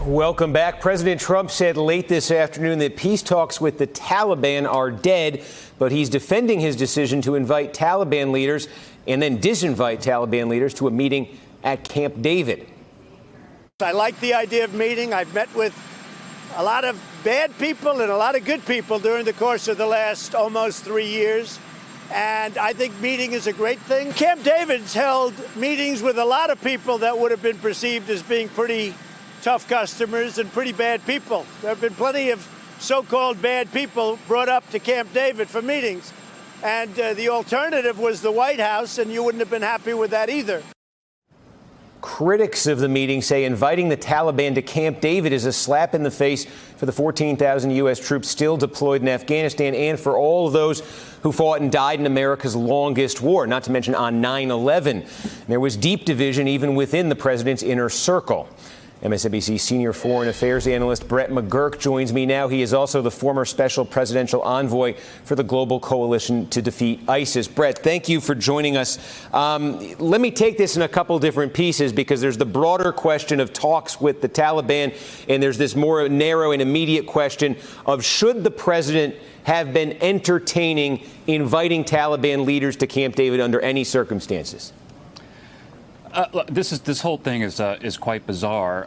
Welcome back. President Trump said late this afternoon that peace talks with the Taliban are dead, but he's defending his decision to invite Taliban leaders and then disinvite Taliban leaders to a meeting at Camp David. I like the idea of meeting. I've met with a lot of bad people and a lot of good people during the course of the last almost 3 years. And I think meeting is a great thing. Camp David's held meetings with a lot of people that would have been perceived as being pretty tough customers and pretty bad people. There have been plenty of so-called bad people brought up to Camp David for meetings. And the alternative was the White House, and you wouldn't have been happy with that either. Critics of the meeting say inviting the Taliban to Camp David is a slap in the face for the 14,000 U.S. troops still deployed in Afghanistan and for all of those who fought and died in America's longest war, not to mention on 9/11. There was deep division even within the president's inner circle. MSNBC senior foreign affairs analyst Brett McGurk joins me now. He is also the former special presidential envoy for the Global Coalition to Defeat ISIS. Brett, thank you for joining us. Let me take this in a couple different pieces because there's the broader question of talks with the Taliban, and there's this more narrow and immediate question of should the president have been entertaining inviting Taliban leaders to Camp David under any circumstances? Look, this whole thing is quite bizarre,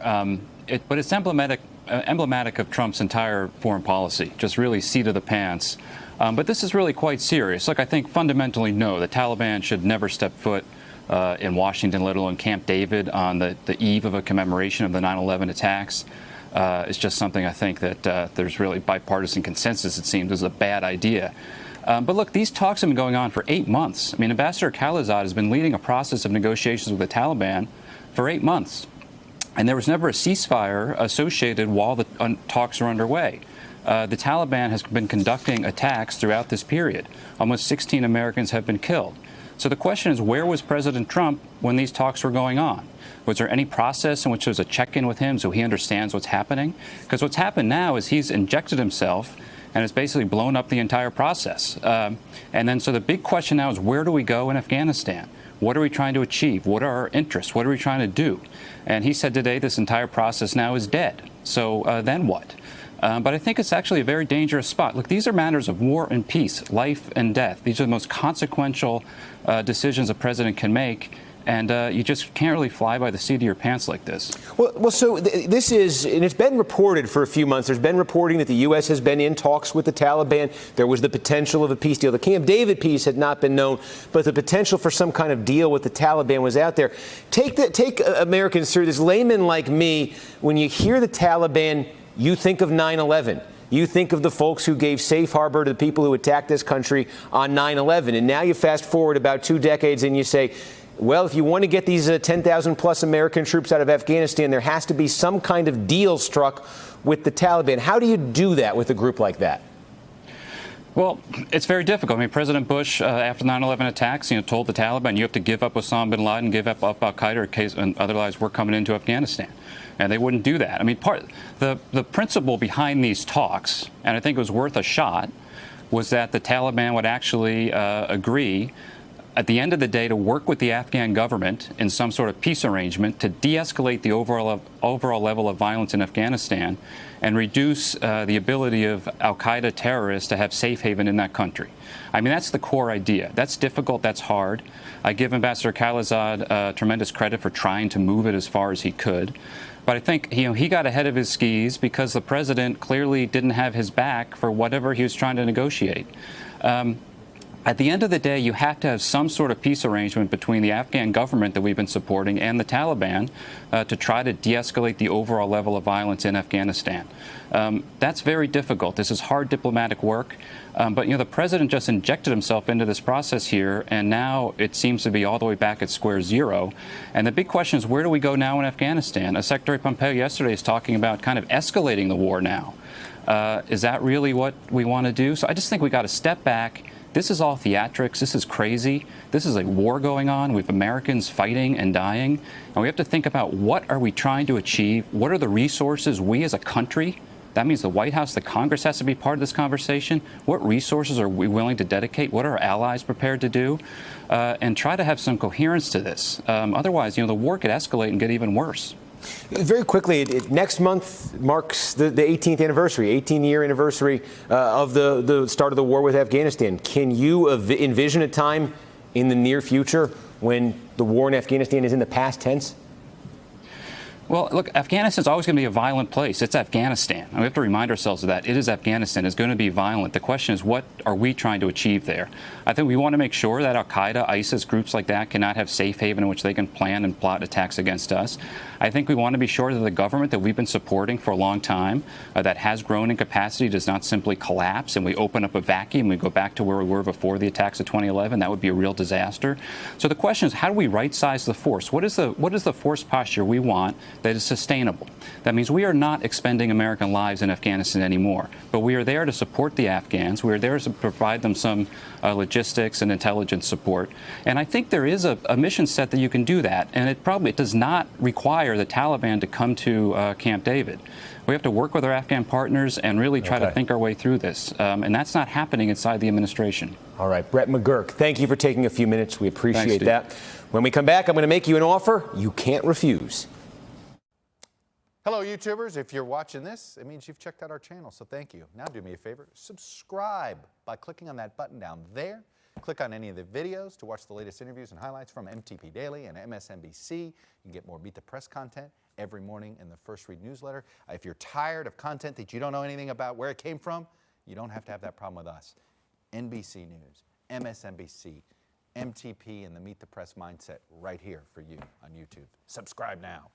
but it's emblematic of Trump's entire foreign policy, just really seat of the pants. But this is really quite serious. Look, I think fundamentally, no, the Taliban should never step foot in Washington, let alone Camp David, on the eve of a commemoration of the 9/11 attacks. It's just something I think that there's really bipartisan consensus, it seems, is a bad idea. But look, these talks have been going on for 8 months. I mean, Ambassador Khalilzad has been leading a process of negotiations with the Taliban for 8 months. And there was never a ceasefire associated while the talks are underway. The Taliban has been conducting attacks throughout this period. Almost 16 Americans have been killed. So the question is, where was President Trump when these talks were going on? Was there any process in which there was a check-in with him so he understands what's happening? Because what's happened now is he's injected himself and it's basically blown up the entire process. And then so the big question now is, where do we go in Afghanistan? What are we trying to achieve? What are our interests? What are we trying to do? And he said today this entire process now is dead. So then what? But I think it's actually a very dangerous spot. Look, these are matters of war and peace, life and death. These are the most consequential decisions a president can make. And you just can't really fly by the seat of your pants like this. Well, so this is, and it's been reported for a few months. There's been reporting that the U.S. has been in talks with the Taliban. There was the potential of a peace deal. The Camp David peace had not been known, but the potential for some kind of deal with the Taliban was out there. Take Americans through this. Layman like me, when you hear the Taliban, you think of 9/11. You think of the folks who gave safe harbor to the people who attacked this country on 9/11. And now you fast forward about 2 decades and you say, well, if you want to get these 10,000 plus American troops out of Afghanistan, there has to be some kind of deal struck with the Taliban. How do you do that with a group like that? Well, it's very difficult. I mean, President Bush, after the 9/11 attacks, told the Taliban, you have to give up Osama bin Laden, give up al-Qaeda, and otherwise we're coming into Afghanistan. And they wouldn't do that. I mean, the principle behind these talks, and I think it was worth a shot, was that the Taliban would actually agree at the end of the day to work with the Afghan government in some sort of peace arrangement to de-escalate the overall level of violence in Afghanistan and reduce the ability of al-Qaeda terrorists to have safe haven in that country. I mean, that's the core idea. That's difficult. That's hard. I give Ambassador Khalilzad tremendous credit for trying to move it as far as he could. But I think he got ahead of his skis because the president clearly didn't have his back for whatever he was trying to negotiate. At the end of the day, you have to have some sort of peace arrangement between the Afghan government that we've been supporting and the Taliban to try to de-escalate the overall level of violence in Afghanistan. That's very difficult. This is hard diplomatic work. But, the president just injected himself into this process here, and now it seems to be all the way back at square zero. And the big question is, where do we go now in Afghanistan? Secretary Pompeo yesterday is talking about kind of escalating the war now. Is that really what we want to do? So I just think we got to step back. This is all theatrics. This is crazy. This is a war going on. We have Americans fighting and dying. And we have to think about, what are we trying to achieve? What are the resources we as a country, that means the White House, the Congress has to be part of this conversation. What resources are we willing to dedicate? What are our allies prepared to do? And try to have some coherence to this. Otherwise, the war could escalate and get even worse. Very quickly, next month marks the 18th anniversary, 18-year anniversary of the start of the war with Afghanistan. Can you envision a time in the near future when the war in Afghanistan is in the past tense? Well, look, Afghanistan's always going to be a violent place. It's Afghanistan. And we have to remind ourselves of that. It is Afghanistan. It's going to be violent. The question is, what are we trying to achieve there? I think we want to make sure that al-Qaeda, ISIS, groups like that cannot have safe haven in which they can plan and plot attacks against us. I think we want to be sure that the government that we've been supporting for a long time, that has grown in capacity, does not simply collapse and we open up a vacuum, we go back to where we were before the attacks of 2011. That would be a real disaster. So the question is, how do we right-size the force? What is the force posture we want that is sustainable? That means we are not expending American lives in Afghanistan anymore, but we are there to support the Afghans. We are there to provide them some logistics and intelligence support. And I think there is a mission set that you can do that, and it does not require the Taliban to come to Camp David. We have to work with our Afghan partners and really try to think our way through this. And that's not happening inside the administration. All right, Brett McGurk, thank you for taking a few minutes. We appreciate that. When we come back, I'm going to make you an offer you can't refuse. Hello, YouTubers. If you're watching this, it means you've checked out our channel, so thank you. Now do me a favor, subscribe by clicking on that button down there. Click on any of the videos to watch the latest interviews and highlights from MTP Daily and MSNBC. You can get more Meet the Press content every morning in the First Read newsletter. If you're tired of content that you don't know anything about where it came from, you don't have to have that problem with us. NBC News, MSNBC, MTP, and the Meet the Press mindset right here for you on YouTube. Subscribe now.